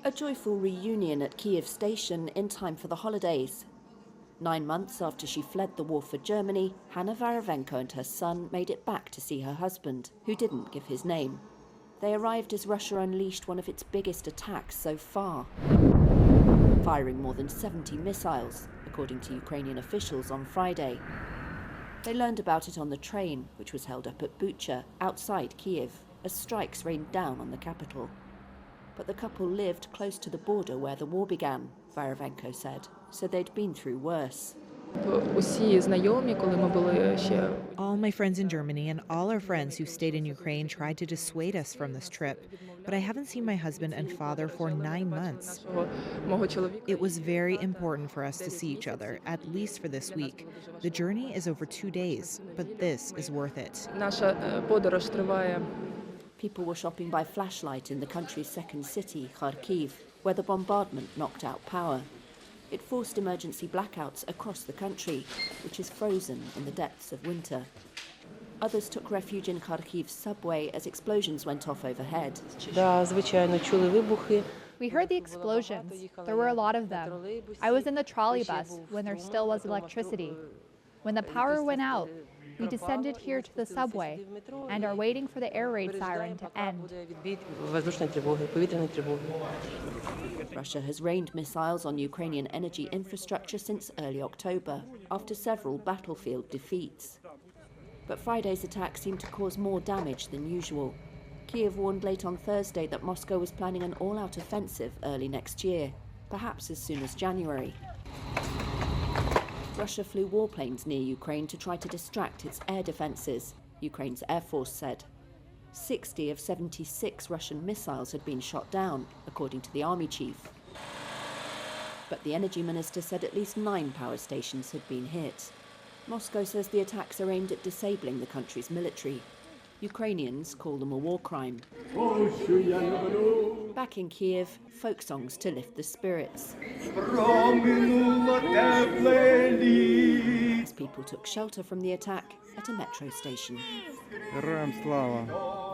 A joyful reunion at Kiev station in time for the holidays. 9 months after she fled the war for Germany, Hanna Varavenko and her son made it back to see her husband, who didn't give his name. They arrived as Russia unleashed one of its biggest attacks so far, firing more than 70 missiles, according to Ukrainian officials on Friday. They learned about it on the train, which was held up at Bucha, outside Kiev, as strikes rained down on the capital. But the couple lived close to the border where the war began, Varavenko said, so they'd been through worse. All my friends in Germany and all our friends who stayed in Ukraine tried to dissuade us from this trip, but I haven't seen my husband and father for 9 months. It was very important for us to see each other, at least for this week. The journey is over 2 days, but this is worth it. People were shopping by flashlight in the country's second city, Kharkiv, where the bombardment knocked out power. It forced emergency blackouts across the country, which is frozen in the depths of winter. Others took refuge in Kharkiv's subway as explosions went off overhead. We heard the explosions. There were a lot of them. I was in the trolley bus when there still was electricity. When the power went out, we descended here to the subway and are waiting for the air raid siren to end. Russia has rained missiles on Ukrainian energy infrastructure since early October, after several battlefield defeats. But Friday's attack seemed to cause more damage than usual. Kiev warned late on Thursday that Moscow was planning an all-out offensive early next year, perhaps as soon as January. Russia flew warplanes near Ukraine to try to distract its air defences, Ukraine's Air Force said. 60 of 76 Russian missiles had been shot down, according to the army chief. But the energy minister said at least 9 power stations had been hit. Moscow says the attacks are aimed at disabling the country's military. Ukrainians call them a war crime. Back in Kiev, folk songs to lift the spirits, as people took shelter from the attack at a metro station. Героям слава!